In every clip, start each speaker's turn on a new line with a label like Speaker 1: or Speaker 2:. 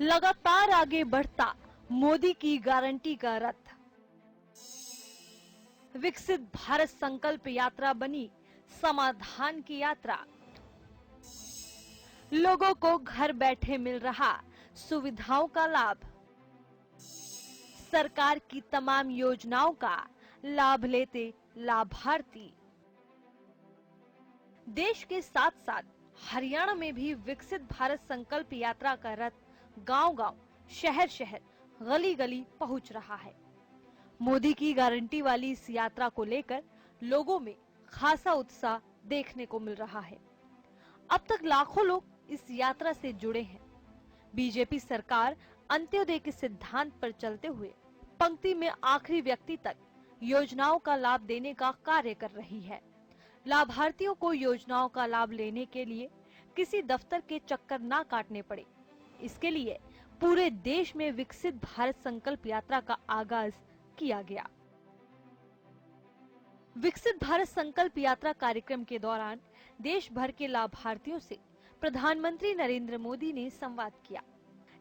Speaker 1: लगातार आगे बढ़ता मोदी की गारंटी का रथ। विकसित भारत संकल्प यात्रा बनी समाधान की यात्रा। लोगों को घर बैठे मिल रहा सुविधाओं का लाभ। सरकार की तमाम योजनाओं का लाभ लेते लाभार्थी। देश के साथ साथ हरियाणा में भी विकसित भारत संकल्प यात्रा का रथ गांव-गांव, शहर-शहर, गली-गली पहुंच रहा है। मोदी की गारंटी वाली इस यात्रा को लेकर लोगों में खासा उत्साह देखने को मिल रहा है। अब तक लाखों लोग इस यात्रा से जुड़े हैं। बीजेपी सरकार अंत्योदय के सिद्धांत पर चलते हुए पंक्ति में आखिरी व्यक्ति तक योजनाओं का लाभ देने का कार्य कर रही है। लाभार्थियों को योजनाओं का लाभ लेने के लिए किसी दफ्तर के चक्कर ना काटने पड़े, इसके लिए पूरे देश में विकसित भारत संकल्प यात्रा का आगाज किया गया। विकसित भारत संकल्प यात्रा कार्यक्रम के दौरान देश भर के लाभार्थियों से प्रधानमंत्री नरेंद्र मोदी ने संवाद किया।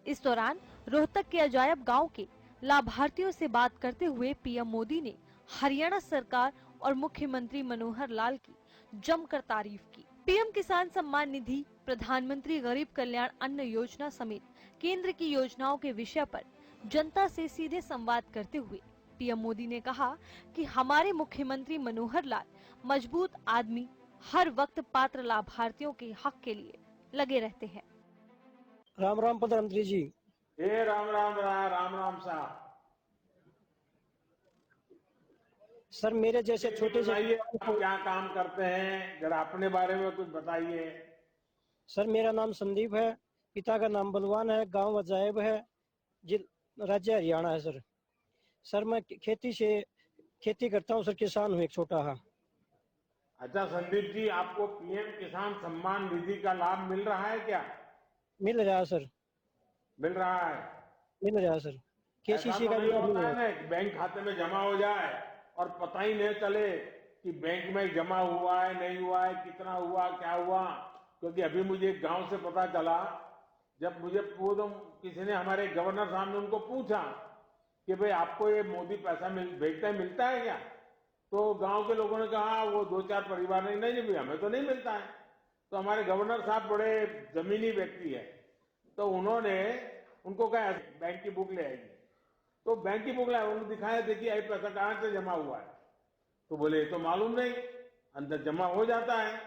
Speaker 1: इस दौरान रोहतक के अजायब गांव के लाभार्थियों से बात करते हुए पीएम मोदी ने हरियाणा सरकार और मुख्यमंत्री मनोहर लाल की जमकर तारीफ की। पीएम किसान सम्मान निधि, प्रधानमंत्री गरीब कल्याण अन्न योजना समेत केंद्र की योजनाओं के विषय पर जनता से सीधे संवाद करते हुए पीएम मोदी ने कहा कि हमारे मुख्यमंत्री मनोहर लाल मजबूत आदमी हर वक्त पात्र लाभार्थियों के हक के लिए लगे रहते हैं।
Speaker 2: राम राम प्रधानमंत्री जी।
Speaker 3: राम राम साहब।
Speaker 2: सर मेरे जैसे छोटे से
Speaker 3: क्या काम करते हैं, जरा अपने बारे में कुछ बताइए।
Speaker 2: सर मेरा नाम संदीप है, पिता का नाम बलवान है, गांव अजायब है, राज्य हरियाणा है। सर मैं खेती करता हूँ सर, किसान हूँ एक छोटा। हाँ।
Speaker 3: अच्छा संदीप जी, आपको पीएम किसान सम्मान निधि का लाभ मिल रहा है क्या?
Speaker 2: मिल रहा है सर।
Speaker 3: मिल रहा है।
Speaker 2: मिल रहा है सर। केसीसी का
Speaker 3: नहीं होता है ना, बैंक खाते में जमा हो जाए और पता ही नहीं चले कि बैंक में जमा हुआ है नहीं हुआ है, कितना हुआ क्या हुआ। क्योंकि अभी मुझे एक गांव से पता चला, जब मुझे किसी ने, हमारे गवर्नर साहब ने उनको पूछा कि भाई आपको ये मोदी पैसा भेजता है, मिलता है क्या? तो गांव के लोगों ने कहा, वो 2-4 परिवार ने, नहीं भाई हमें तो नहीं मिलता है। तो हमारे गवर्नर साहब बड़े जमीनी व्यक्ति है, तो उन्होंने उनको कहा बैंक की बुक ले आएगी। तो बैंक की बुक लाए, उन्होंने दिखाया, देखिए ये पैसा कहां से जमा हुआ है। तो बोले तो मालूम नहीं, अंदर जमा हो जाता है।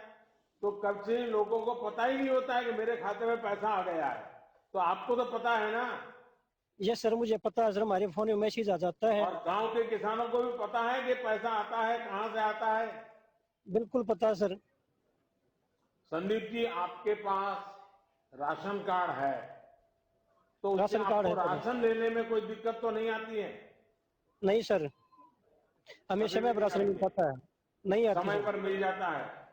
Speaker 3: तो कब से लोगों को पता ही नहीं होता है कि मेरे खाते में पैसा आ गया है। तो आपको तो पता है ना?
Speaker 2: यस सर, मुझे पता है सर, हमारे फोन में मैसेज आ जाता है।
Speaker 3: और गांव के किसानों को भी पता है कि पैसा आता है, कहां से आता है?
Speaker 2: बिल्कुल पता है सर।
Speaker 3: संदीप जी, आपके पास राशन कार्ड है, तो
Speaker 2: राशन कार्ड है,
Speaker 3: राशन लेने में कोई दिक्कत तो नहीं आती है?
Speaker 2: नहीं सर, हमें समय पर राशन मिल पाता है। नहीं आती,
Speaker 3: समय पर मिल जाता है।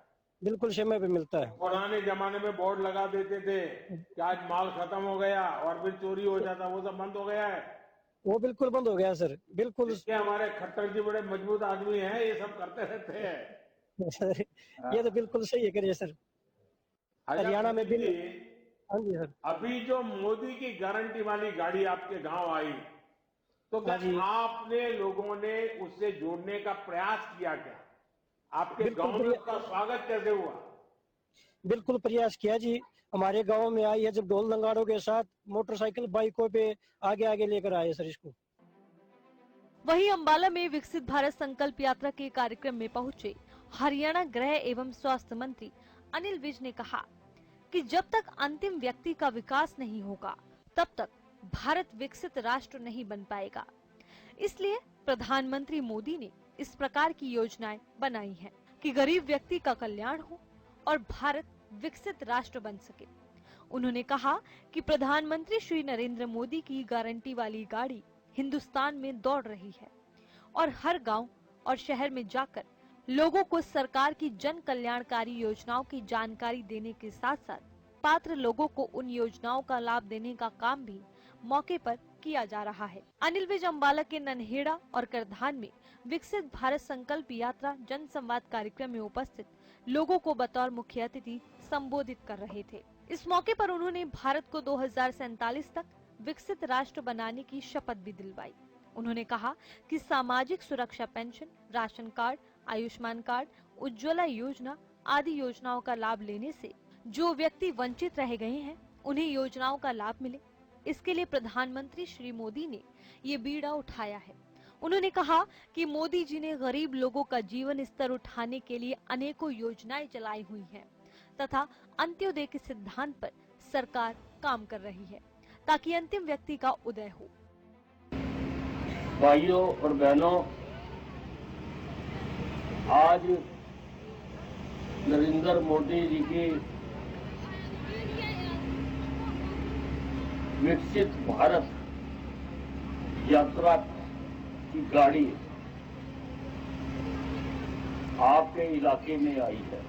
Speaker 2: बिल्कुल समय पे मिलता है।
Speaker 3: पुराने जमाने में बोर्ड लगा देते थे कि आज माल खत्म हो गया और फिर चोरी हो जाता, वो सब बंद हो गया है।
Speaker 2: वो बिल्कुल बंद हो गया सर, बिल्कुल।
Speaker 3: इसके हमारे खट्टर जी बड़े मजबूत आदमी हैं, ये सब करते रहते हैं।
Speaker 2: सर ये तो बिल्कुल सही है, करिए सर। हरियाणा में भी। हाँ जी सर।
Speaker 3: अभी जो मोदी की गारंटी वाली गाड़ी आपके गांव आई, तो क्या आपने लोगों ने उससे जोड़ने का प्रयास किया क्या? आपके गांव में उसका स्वागत कैसे हुआ?
Speaker 2: बिल्कुल प्रयास किया जी। हमारे गांव में आई है जब ढोल नगाड़ों के साथ, मोटरसाइकिल बाइकों पे आगे आगे लेकर आए सर इसको।
Speaker 1: वहीं अंबाला में विकसित भारत संकल्प यात्रा के कार्यक्रम में पहुंचे हरियाणा गृह एवं स्वास्थ्य मंत्री अनिल विज ने कहा कि जब तक अंतिम व्यक्ति का विकास नहीं होगा, तब तक भारत विकसित राष्ट्र नहीं बन पाएगा। इसलिए प्रधानमंत्री मोदी ने इस प्रकार की योजनाएं बनाई हैं कि गरीब व्यक्ति का कल्याण हो और भारत विकसित राष्ट्र बन सके। उन्होंने कहा कि प्रधानमंत्री श्री नरेंद्र मोदी की गारंटी वाली गाड़ी हिंदुस्तान में दौड़ रही है और हर गांव और शहर में जाकर लोगों को सरकार की जन कल्याणकारी योजनाओं की जानकारी देने के साथ साथ पात्र लोगों को उन योजनाओं का लाभ देने का काम भी मौके पर किया जा रहा है। अनिल विज अंबाला के नन्हेड़ा और करधान में विकसित भारत संकल्प यात्रा जन संवाद कार्यक्रम में उपस्थित लोगों को बतौर मुख्य अतिथि संबोधित कर रहे थे। इस मौके पर उन्होंने भारत को 2047 तक विकसित राष्ट्र बनाने की शपथ भी दिलवाई। उन्होंने कहा कि सामाजिक सुरक्षा pension, ration card, Ayushman card, Ujjwala योजना आदि योजनाओं का लाभ लेने से जो व्यक्ति वंचित रह गए हैं उन्हें योजनाओं का लाभ मिले। इसके लिए प्रधानमंत्री श्री मोदी ने ये बीड़ा उठाया है। उन्होंने कहा कि मोदी जी ने गरीब लोगों का जीवन स्तर उठाने के लिए अनेकों योजनाएं चलाई हुई हैं तथा अंत्योदय के सिद्धांत पर सरकार काम कर रही है ताकि अंतिम व्यक्ति का उदय हो।
Speaker 4: भाइयों और बहनों, आज नरेंद्र मोदी जी की विकसित भारत यात्रा की गाड़ी आपके इलाके में आई है।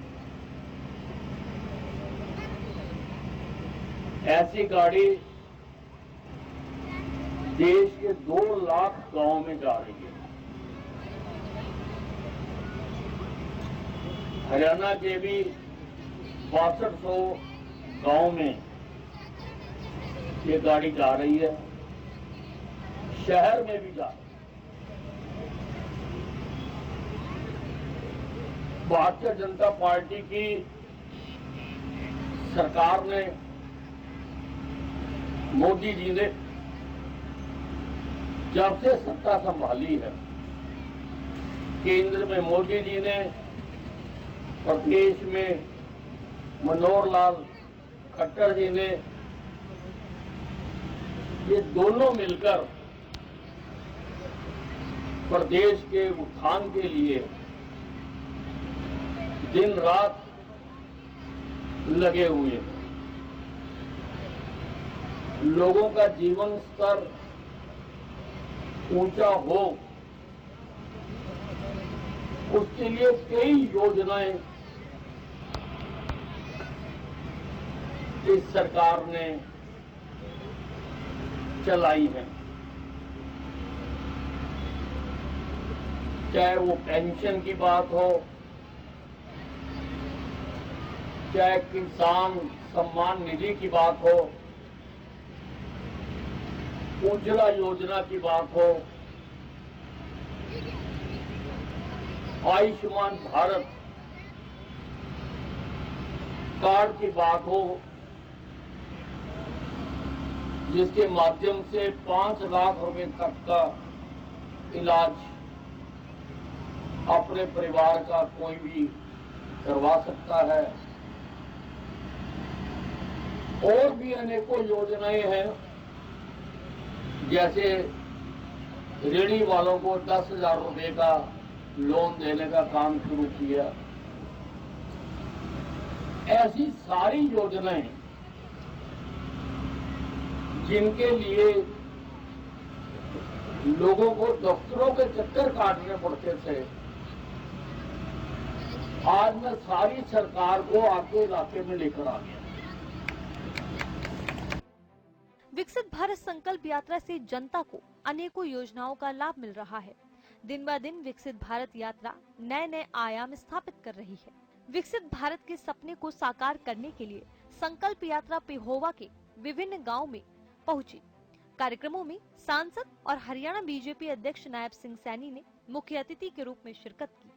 Speaker 4: ऐसी गाड़ी देश के 2 लाख गांव में जा रही है। हरियाणा के भी 6200 गांव में ये गाड़ी जा रही है, शहर में भी जा रही है। भारतीय जनता पार्टी की सरकार ने, मोदी जी ने जब से सत्ता संभाली है, केंद्र में मोदी जी ने, प्रदेश में मनोहर लाल खट्टर जी ने, ये दोनों मिलकर प्रदेश के उत्थान के लिए दिन रात लगे हुए हैं। लोगों का जीवन स्तर ऊंचा हो, उसके लिए कई योजनाएं इस सरकार ने चलाई है। चाहे वो पेंशन की बात हो, चाहे किसान सम्मान निधि की बात हो, उज्ज्वला योजना की बात हो, आयुष्मान भारत कार्ड की बात हो, जिसके माध्यम से 5 लाख रुपए तक का इलाज अपने परिवार का कोई भी करवा सकता है। और भी अनेकों योजनाएं हैं, जैसे ऋणी वालों को 10,000 रुपए का लोन देने का काम शुरू किया। ऐसी सारी योजनाएं जिनके लिए लोगों को दफ्तरों के चक्कर काटने पड़ते थे, आज मैं सारी सरकार को आपके इलाके में लेकर आ गया।
Speaker 1: विकसित भारत संकल्प यात्रा से जनता को अनेकों योजनाओं का लाभ मिल रहा है। दिन ब दिन विकसित भारत यात्रा नए नए आयाम स्थापित कर रही है। विकसित भारत के सपने को साकार करने के लिए संकल्प यात्रा पेहोवा के विभिन्न गांव में पहुंची। कार्यक्रमों में सांसद और हरियाणा बीजेपी अध्यक्ष नायब सिंह सैनी ने मुख्य अतिथि के रूप में शिरकत की।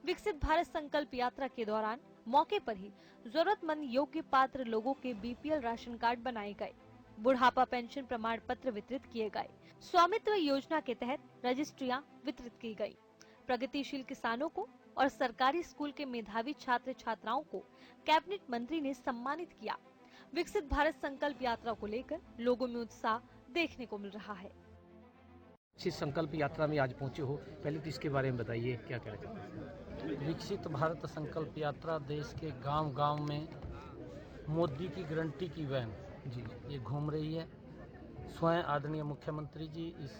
Speaker 1: विकसित भारत संकल्प यात्रा के दौरान मौके पर ही जरूरतमंद योग्य पात्र लोगों के बीपीएल राशन कार्ड बनाए गए, बुढ़ापा पेंशन प्रमाण पत्र वितरित किए गए, स्वामित्व योजना के तहत रजिस्ट्रियां वितरित की गई। प्रगतिशील किसानों को और सरकारी स्कूल के मेधावी छात्र छात्राओं को कैबिनेट मंत्री ने सम्मानित किया। विकसित भारत संकल्प यात्रा को लेकर लोगों में उत्साह देखने को मिल रहा है।
Speaker 5: इस संकल्प यात्रा में आज पहुंचे हो, पहले तो इसके बारे में बताइए, क्या कहना चाहते हैं?
Speaker 6: विकसित भारत संकल्प यात्रा देश के गांव-गांव में मोदी की गारंटी की वैन
Speaker 5: जी
Speaker 6: ये घूम रही है। स्वयं आदरणीय मुख्यमंत्री जी इस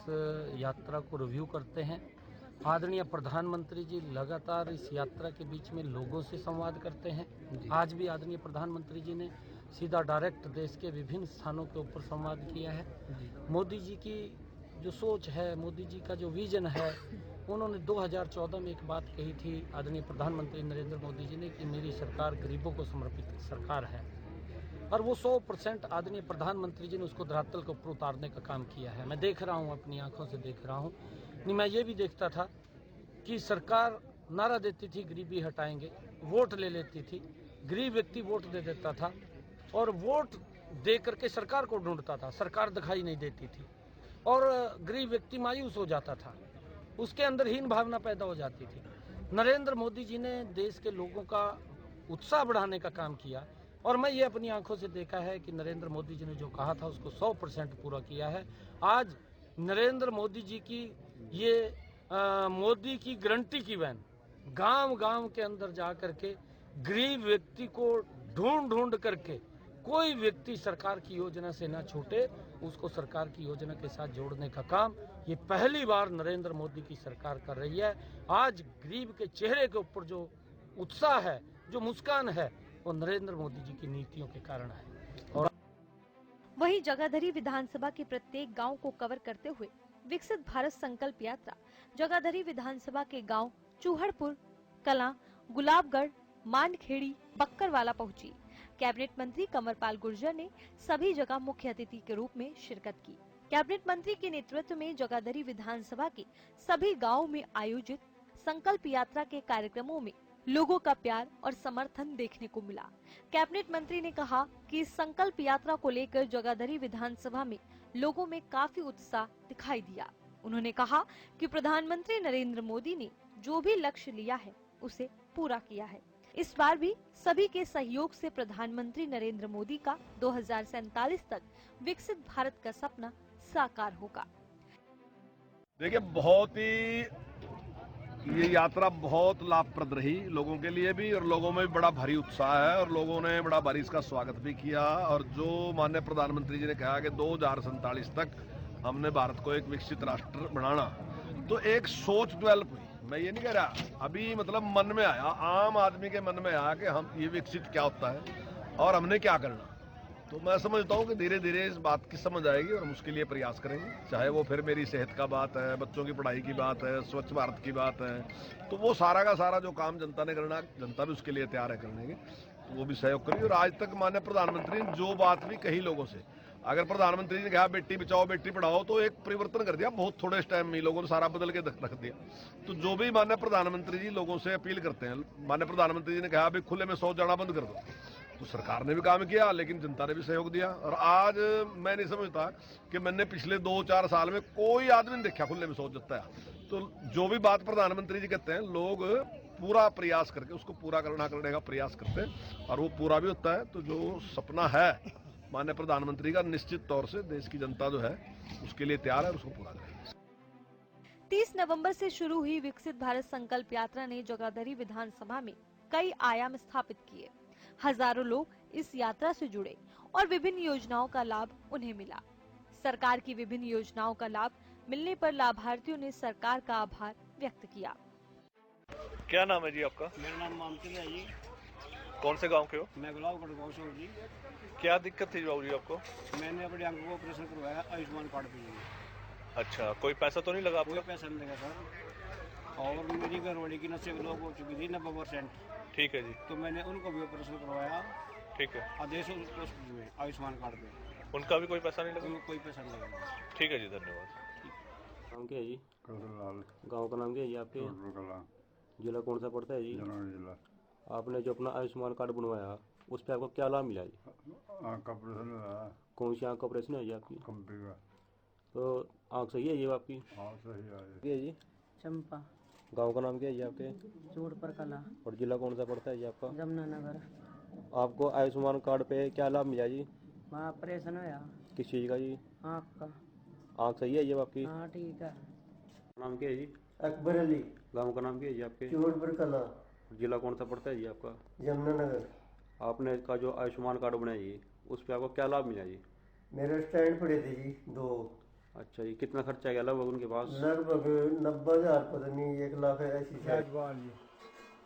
Speaker 6: यात्रा को रिव्यू करते हैं। आदरणीय प्रधानमंत्री जी लगातार इस यात्रा के बीच में लोगों से संवाद करते हैं। आज भी आदरणीय प्रधानमंत्री जी ने सीधा डायरेक्ट देश के विभिन्न स्थानों के ऊपर संवाद किया है। मोदी जी की जो सोच है, मोदी जी का जो विजन है, उन्होंने 2014 में एक बात कही थी आदरणीय प्रधानमंत्री नरेंद्र मोदी जी ने कि मेरी सरकार गरीबों को समर्पित सरकार है। और वो 100% आदरणीय प्रधानमंत्री जी ने उसको धरातल के ऊपर उतारने का काम किया है। मैं देख रहा हूँ, अपनी आंखों से देख रहा हूँ। नहीं, मैं ये भी देखता था कि सरकार नारा देती थी गरीबी हटाएंगे, वोट ले लेती थी, गरीब व्यक्ति वोट दे देता था और वोट दे करके सरकार को ढूंढता था, सरकार दिखाई नहीं देती थी और गरीब व्यक्ति मायूस हो जाता था, उसके अंदर हीन भावना पैदा हो जाती थी। नरेंद्र मोदी जी ने देश के लोगों का उत्साह बढ़ाने का काम किया और मैं ये अपनी आंखों से देखा है कि नरेंद्र मोदी जी ने जो कहा था उसको 100% पूरा किया है। आज नरेंद्र मोदी जी की ये मोदी की गारंटी की वैन गांव गांव के अंदर जा करके गरीब व्यक्ति को ढूंढ ढूंढ करके, कोई व्यक्ति सरकार की योजना से ना छूटे, उसको सरकार की योजना के साथ जोड़ने का काम ये पहली बार नरेंद्र मोदी की सरकार कर रही है। आज गरीब के चेहरे के ऊपर जो उत्साह है, जो मुस्कान है, वो नरेंद्र मोदी जी की नीतियों के कारण है। और
Speaker 1: वहीं जगाधरी विधानसभा के प्रत्येक गांव को कवर करते हुए विकसित भारत संकल्प यात्रा जगाधरी विधानसभा के गांव चूहड़पुर कलां, गुलाबगढ़, मानखेड़ी, बक्करवाला पहुंची। कैबिनेट मंत्री कंवरपाल गुर्जर ने सभी जगह मुख्य अतिथि के रूप में शिरकत की। कैबिनेट मंत्री के नेतृत्व में जगाधरी विधानसभा के सभी गांवों में आयोजित संकल्प यात्रा के कार्यक्रमों में लोगों का प्यार और समर्थन देखने को मिला। कैबिनेट मंत्री ने कहा कि इस संकल्प यात्रा को लेकर जगाधरी विधानसभा में लोगों में काफी उत्साह दिखाई दिया। उन्होंने कहा कि प्रधानमंत्री नरेंद्र मोदी ने जो भी लक्ष्य लिया है उसे पूरा किया है। इस बार भी सभी के सहयोग से प्रधानमंत्री नरेंद्र मोदी का 2047 तक विकसित भारत का सपना साकार होगा।
Speaker 7: देखिए, बहुत ही ये यात्रा बहुत लाभप्रद रही लोगों के लिए भी और लोगों में भी बड़ा भारी उत्साह है और लोगों ने बड़ा भारी इसका स्वागत भी किया। और जो माननीय प्रधानमंत्री जी ने कहा कि 2047 तक हमने भारत को एक विकसित राष्ट्र बनाना, तो एक सोच डेवलप हुई। मैं ये नहीं कह रहा, अभी मतलब मन में आया, आम आदमी के मन में आया कि हम ये विकसित क्या होता है और हमने क्या करना। तो मैं समझता हूँ कि धीरे धीरे इस बात की समझ आएगी और हम उसके लिए प्रयास करेंगे। चाहे वो फिर मेरी सेहत का बात है, बच्चों की पढ़ाई की बात है, स्वच्छ भारत की बात है, तो वो सारा का सारा जो काम जनता ने करना, जनता भी उसके लिए तैयार है करने के, तो वो भी सहयोग करेगी। और आज तक माननीय प्रधानमंत्री ने जो बात भी कही लोगों से, अगर प्रधानमंत्री जी ने कहा बेटी बचाओ बेटी पढ़ाओ, तो एक परिवर्तन कर दिया बहुत थोड़े टाइम में, लोगों ने सारा बदल के रख दिया। तो जो भी माननीय प्रधानमंत्री जी लोगों से अपील करते हैं, माननीय प्रधानमंत्री जी ने कहा अभी खुले में शौच जाना बंद कर दो, तो सरकार ने भी काम किया, लेकिन जनता ने भी सहयोग दिया। और आज मैं नहीं समझता कि मैंने पिछले 2-4 साल में कोई आदमी नहीं देखा खुले में शौच जता है। तो जो भी बात प्रधानमंत्री जी कहते हैं, लोग पूरा प्रयास करके उसको पूरा करने का प्रयास करते हैं और वो पूरा भी होता है। तो जो सपना है माननीय प्रधानमंत्री का, निश्चित तौर से देश की जनता जो है उसके लिए तैयार है और उसको पूरा करेगी।
Speaker 1: 30 नवंबर से शुरू हुई विकसित भारत संकल्प यात्रा ने जगाधरी विधानसभा में कई आयाम स्थापित किए। हजारों लोग इस यात्रा से जुड़े और विभिन्न योजनाओं का लाभ उन्हें मिला। सरकार की विभिन्न योजनाओं का लाभ मिलने पर लाभार्थियों ने सरकार का आभार व्यक्त किया।
Speaker 8: क्या नाम है जी आपका?
Speaker 2: मेरा नाम मामचंद है जी।
Speaker 8: कौन से गांव के हो?
Speaker 2: मैं गुलाबगढ़ गाँव से हूँ जी।
Speaker 8: क्या दिक्कत थी बाबू जी आपको?
Speaker 2: मैंने अपने आंखों को ऑपरेशन करवाया आयुष्मान कार्ड पे जी।
Speaker 8: अच्छा, कोई पैसा तो नहीं लगा आपको?
Speaker 2: कोई पैसा नहीं लगा सर। और मेरी घरवाली की नसें ब्लॉक हो चुकी थी 90%।
Speaker 8: ठीक है जी।
Speaker 2: तो मैंने उनको भी ऑपरेशन करवाया।
Speaker 8: ठीक है।
Speaker 2: आदेश हॉस्पिटल में आयुष्मान कार्ड पे।
Speaker 8: उनका भी कोई पैसा नहीं लगा?
Speaker 2: उनको कोई पैसा नहीं लगा।
Speaker 8: ठीक है जी, धन्यवाद।
Speaker 9: नाम क्या है जी?
Speaker 10: लाल।
Speaker 9: गांव का नाम क्या है जी आपके? जिला कौन सा पड़ता है जी?
Speaker 10: जिला।
Speaker 9: आपने जो अपना आयुष्मान कार्ड बनवाया उस पर आपको क्या लाभ मिला जी?
Speaker 10: आँख का ऑपरेशन हुआ।
Speaker 9: कौन सी आँख का ऑपरेशन है जी आपकी?
Speaker 10: कंपनी का।
Speaker 9: तो आँख सही है ये आपकी?
Speaker 10: हाँ सही
Speaker 9: है जी।
Speaker 11: चंपा।
Speaker 9: गांव का नाम क्या है जी आपके?
Speaker 11: चूड़पुर कला।
Speaker 9: और जिला कौन सा पड़ता है जी आपका?
Speaker 11: जमुनानगर।
Speaker 9: आपको आयुष्मान कार्ड पे क्या लाभ मिला जी?
Speaker 11: वहाँ ऑपरेशन हुआ।
Speaker 9: किस चीज़ का जी?
Speaker 11: आँख का।
Speaker 9: आँख सही है ये आपकी?
Speaker 11: हाँ ठीक है।
Speaker 9: नाम क्या है जी?
Speaker 2: अकबर अली।
Speaker 9: गाँव का नाम क्या है जी आपके?
Speaker 2: चूड़पुर कला।
Speaker 9: जिला कौन सा पड़ता है जी आपका?
Speaker 2: जमुनानगर।
Speaker 9: आपने इसका जो आयुष्मान कार्ड बनाया जी उस पर आपको क्या लाभ मिला जी?
Speaker 2: मेरे स्टैंड पड़े थे जी 2।
Speaker 9: अच्छा जी, कितना खर्चा गया लगभग उनके पास?
Speaker 2: लगभग 90,000, पता नहीं 1 लाख ऐसी शायद।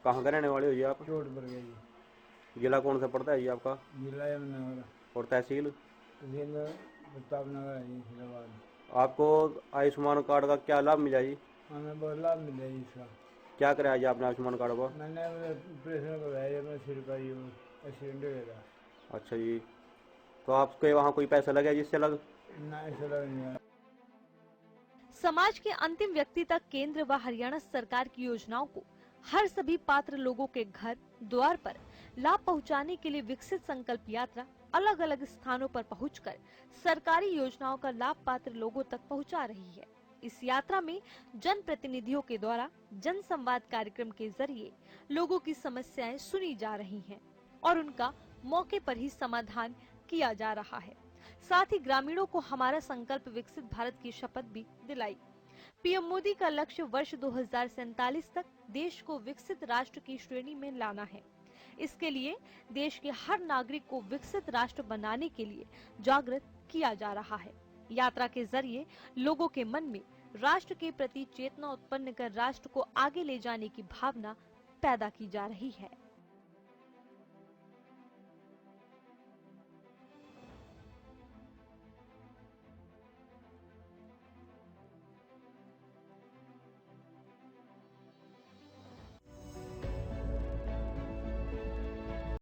Speaker 9: कहाँ का रहने वाले हो जी आप?
Speaker 2: चूड़पुर गए जी।
Speaker 9: जिला कौन सा पड़ता है जी आपका?
Speaker 2: जिला यमुनानगर।
Speaker 9: और तहसील?
Speaker 2: प्रतापनगर जी, फिलहाल।
Speaker 9: आपको आयुष्मान कार्ड का क्या लाभ मिला जी?
Speaker 2: हमें बहुत लाभ मिला जी इसका।
Speaker 9: क्या कराया जी आपने आयुष्मान कार्ड पर?
Speaker 2: मैंने ऑपरेशन करवाया, मैं सिर का एक्सीडेंट हो गया था।
Speaker 9: अच्छा जी, तो आपके वहाँ कोई पैसा लगे जिससे लग?
Speaker 1: समाज के अंतिम व्यक्ति तक केंद्र व हरियाणा सरकार की योजनाओं को हर सभी पात्र लोगों के घर द्वार पर लाभ पहुंचाने के लिए विकसित संकल्प यात्रा अलग अलग स्थानों पर पहुंचकर सरकारी योजनाओं का लाभ पात्र लोगों तक पहुंचा रही है। इस यात्रा में जन प्रतिनिधियों के द्वारा जन संवाद कार्यक्रम के जरिए लोगों की समस्याएं सुनी जा रही हैं और उनका मौके पर ही समाधान किया जा रहा है। साथ ही ग्रामीणों को हमारा संकल्प विकसित भारत की शपथ भी दिलाई। पीएम मोदी का लक्ष्य वर्ष 2047 तक देश को विकसित राष्ट्र की श्रेणी में लाना है। इसके लिए देश के हर नागरिक को विकसित राष्ट्र बनाने के लिए जागृत किया जा रहा है। यात्रा के जरिए लोगों के मन में राष्ट्र के प्रति चेतना उत्पन्न कर राष्ट्र को आगे ले जाने की भावना पैदा की जा रही है।